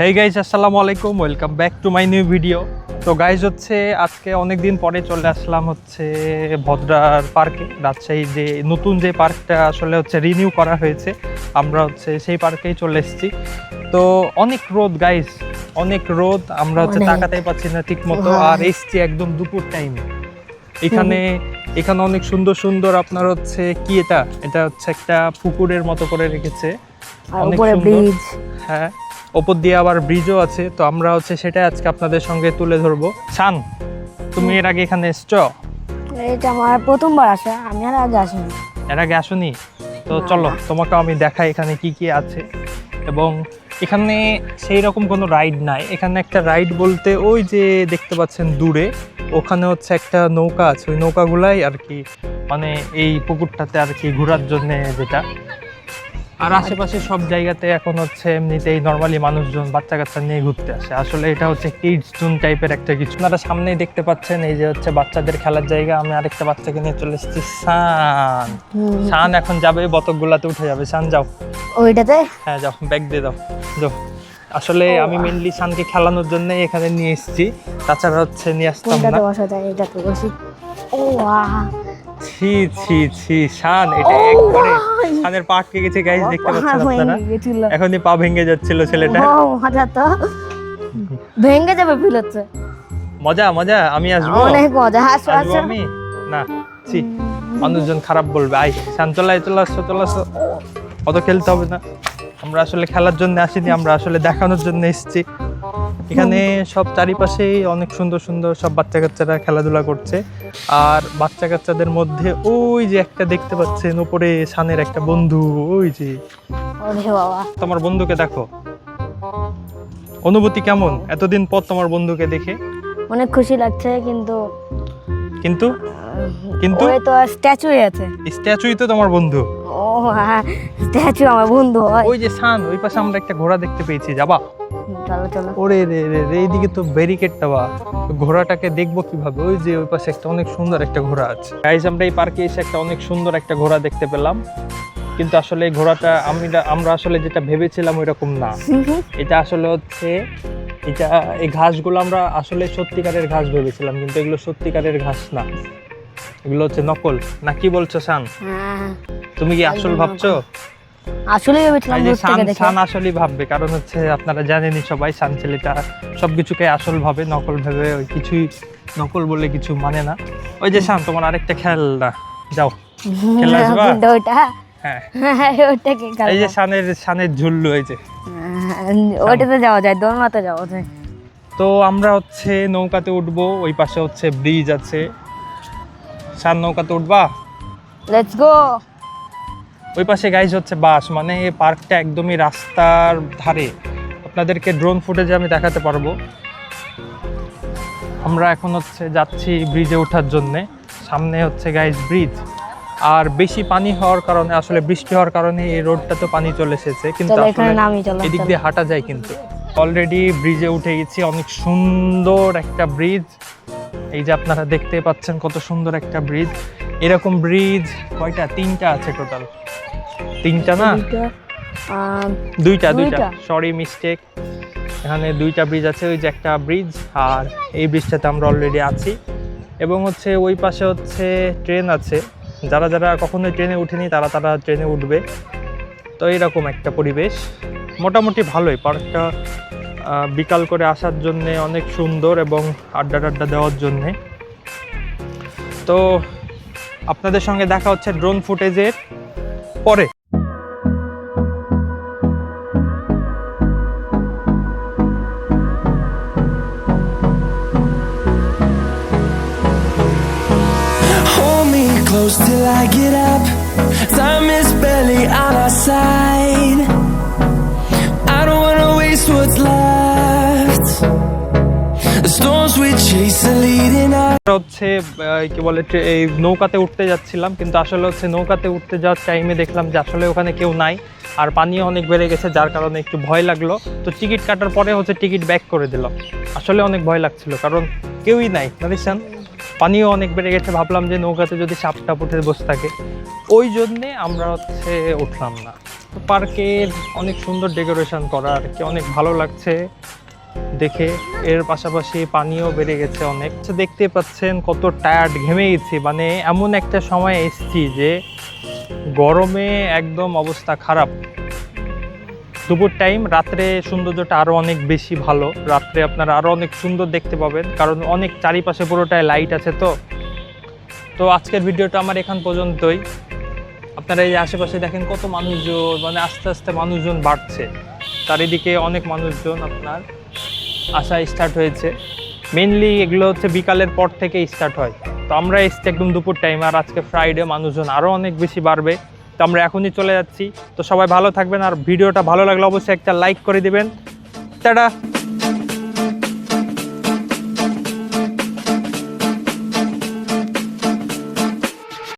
Hey guys, আসসালামু আলাইকুম, welcome back to my new video. তো গাইজ হচ্ছে আজকে অনেক দিন পরে চলে আসলাম হচ্ছে ভদ্রার পার্কে। রাজশাহীর যে নতুন যে পার্কটা আসলে হচ্ছে রিনিউ করা হয়েছে, আমরা হচ্ছে সেই পার্কেই চলে এসেছি। তো অনেক রোদ গাইজ, অনেক রোদ, আমরা হচ্ছে তাকাতেই পাচ্ছি না ঠিক মতো। আর এসছি একদম দুপুর টাইমে। এখানে অনেক সুন্দর সুন্দর আপনার হচ্ছে কি এটা হচ্ছে একটা পুকুরের মতো করে রেখেছে, অনেক সুন্দর। হ্যাঁ, ওপর দিয়ে আবার ব্রিজও আছে। তো আমরা হচ্ছে সেটাই আজকে আপনাদের সঙ্গে তুলে ধরবো। শান, তুমি এর আগে এখানে এসছো? এটা আমার প্রথমবার আসা, আমি আর আগে আসিনি। এর আগে আসোনি? তো চলো তোমাকে আমি দেখাই এখানে কি কি আছে। এবং এখানে সেই রকম কোনো রাইড নাই। এখানে একটা রাইড বলতে ওই যে দেখতে পাচ্ছেন দূরে, ওখানে হচ্ছে একটা নৌকা আছে। ওই নৌকাগুলাই আর কি, মানে এই পুকুরটাতে আর কি ঘোরার জন্য যেটা। আর আশেপাশে সব জায়গাতে এখন হচ্ছে এমনিতেই নর্মালি মানুষজন বাচ্চা কাচ্চা নিয়ে ঘুরতে আসে। আসলে এটা হচ্ছে কিডস জোন টাইপের একটা কিছু। আপনারা সামনেই দেখতে পাচ্ছেন এই যে হচ্ছে বাচ্চাদের খেলার জায়গা। আমি আরেকটা বাচ্চাকে নিয়ে চলে এসেছি, শান এখন যাবে বতকগুলাতে উঠে যাবে। শান যাও ওইটাতে। হ্যাঁ যাও, ব্যাগ দিয়ে দাও, যাও। আসলে আমি মেনলি শানকে খেলানোর জন্য এখানে নিয়ে এসেছি, তাছাড়া হচ্ছে নিয়ে আসতাম না। এটাতে বসি। ও ছি ছি ছি, শান এটা একবারে শানের পা আটকে গেছে গাইস, দেখতে পাচ্ছেন আপনারা। এখনই পা ভেঙে যাচ্ছিল ছেলেটা। মজা তো ভেঙে যাবে ফিল হচ্ছে। মজা মজা, আমি আসবো, অনেক মজা। আসো আসবো আসো। আমি না, ছি মানুষজন খারাপ বলবে। আই শান, চলে আসো, অত খেলতে হবে না। আমরা আসলে খেলার জন্য আসিনি, আমরা আসলে দেখানোর জন্য এসেছি। এখানে সব চারিপাশেই অনেক সুন্দর সুন্দর সব বাচ্চা কাচ্চারা খেলাধুলা করছে। আর বাচ্চা কাচ্চাদের মধ্যে ওই যে একটা দেখতে পাচ্ছেন উপরে শানের একটা বন্ধু, ওই যে তোমার বন্ধুকে দেখো। অনুভূতি কেমন এতদিন পর তোমার বন্ধুকে দেখে? অনেক খুশি লাগছে, কিন্তু কিন্তু কিন্তু ওই তো স্ট্যাচু আছে। স্ট্যাচুই তো তোমার বন্ধু। ও হ্যাঁ, স্ট্যাচু আমার বন্ধু হয়। ওই যে শান, ওই পাশে আমরা একটা ঘোড়া দেখতে পেয়েছি, যাবা? চলো চলো। ওরে রে রে রে, এইদিকে তো ব্যারিকেডটা, বা ঘোড়াটাকে দেখবো কিভাবে? ওই যে ওই পাশে একটা অনেক সুন্দর একটা ঘোড়া আছে। গাইস, আমরা এই পার্কে এসে একটা অনেক সুন্দর একটা ঘোড়া দেখতে পেলাম, কিন্তু আসলে এই ঘোড়াটা আমরা আসলে যেটা ভেবেছিলাম ওইরকম না। এটা আসলে হচ্ছে এই ঘাসগুলো আমরা আসলে সত্যিকারের ঘাস ভেবেছিলাম, কিন্তু এগুলো সত্যিকারের ঘাস না, এগুলো হচ্ছে নকল। না কি বলছো শান? তুমি কি আসল ভাবছো? আসলে ভেবেছিলাম দূর থেকে দেখে। শান আসলেই ভাববে, কারণ হচ্ছে আপনারা জানেনই সবাই, শান ছেলেটা সবকিছুকে আসল ভাবে, নকল ভাবে ওই কিছুই নকল বলে কিছু মানে না। ওই যে শান, তোমার আরেকটা খেলনা, যাও খেলে আসবা। ওটা হ্যাঁ, ওটাকে এই যে শানের ঝুল্লু, এই যে ওটাতে যাওয়া যায়, দোলনাতে যাওয়া যায়। তো আমরা হচ্ছে নৌকাতে উঠবো, ওই পাশে হচ্ছে ব্রিজ আছে। শান, নৌকাতে উঠবা? Let's go. ওই পাশে গাইজ হচ্ছে বাস, মানে পার্কটা একদমই রাস্তার ধারে। আপনাদেরকে ড্রোন ফুটেজে আমি দেখাতে পারবো। আমরা এখন হচ্ছে যাচ্ছি ব্রিজে ওঠার জন্যে। সামনে হচ্ছে গাইজ ব্রিজ, আর বেশি পানি হওয়ার কারণে, আসলে বৃষ্টি হওয়ার কারণে এই রোডটা তো পানি চলে এসেছে, কিন্তু আসলে এদিক দিয়ে হাঁটা যায়। কিন্তু অলরেডি ব্রিজে উঠে গেছি, অনেক সুন্দর একটা ব্রিজ। এই যে আপনারা দেখতে পাচ্ছেন কত সুন্দর একটা ব্রিজ। এরকম ব্রিজ কয়টা? তিনটা আছে টোটাল। তিনটা না, দুইটা, সরি মিস্টেক। এখানে দুইটা ব্রিজ আছে, ওই যে একটা ব্রিজ, আর এই ব্রিজটাতে আমরা অলরেডি আছি। এবং হচ্ছে ওই পাশে হচ্ছে ট্রেন আছে, যারা যারা কখনোই ট্রেনে উঠেনি তারা ট্রেনে উঠবে। তো এইরকম একটা পরিবেশ, মোটামুটি ভালোই পার্কটা। বিকাল করে আসার জন্যে অনেক সুন্দর, এবং আড্ডা দেওয়ার জন্যে। তো আপনাদের সঙ্গে দেখা হচ্ছে ড্রোন ফুটেজের পরে। Close till I get up. Time is barely on our side. I don't wanna waste what's left. The storms we chase are leading us. হচ্ছে কি বলে, এই নৌকাতে উঠতে যাচ্ছিলাম, কিন্তু আসলে হচ্ছে নৌকাতে উঠতে যাওয়ার টাইমে দেখলাম যে আসলে ওখানে কেউ নাই, আর পানিও অনেক বেড়ে গেছে, যার কারণে একটু ভয় লাগলো। তো টিকিট কাটার পরে হচ্ছে টিকিট ব্যাক করে দিলাম। আসলে অনেক ভয় লাগছিল, কারণ কেউই নাই, জানিস, পানিও অনেক বেড়ে গেছে। ভাবলাম যে নৌকাতে যদি সাপ টাপ উঠে বসে থাকে, ওই জন্যে আমরা হচ্ছে উঠলাম না। তো পার্কের অনেক সুন্দর ডেকোরেশন করা আর কি, অনেক ভালো লাগছে দেখে। এর পাশাপাশি পানিও বেড়ে গেছে অনেক। দেখতে পাচ্ছেন কত টায়ার্ড, ঘেমে গেছি। মানে এমন একটা সময় এসেছি যে গরমে একদম অবস্থা খারাপ। দুপুর টাইম, রাত্রে সৌন্দর্যটা আরও অনেক বেশি ভালো। রাত্রে আপনারা আরও অনেক সুন্দর দেখতে পাবেন, কারণ অনেক চারিপাশে পুরোটায় লাইট আছে। তো আজকের ভিডিওটা আমার এখান পর্যন্তই। আপনারা এই আশেপাশে দেখেন কত মানুষজন, মানে আস্তে আস্তে মানুষজন বাড়ছে। চারিদিকে অনেক মানুষজন আপনার আসা স্টার্ট হয়েছে। মেনলি এগুলো হচ্ছে বিকালের পর থেকে স্টার্ট হয়। তো আমরা এসছি একদম দুপুর টাইম, আর আজকে ফ্রাইডে, মানুষজন আরও অনেক বেশি বাড়বে। তো আমরা এখনই চলে যাচ্ছি। তো সবাই ভালো থাকবেন, আর ভিডিওটা ভালো লাগলে অবশ্যই একটা লাইক করে দিবেন। টাটা।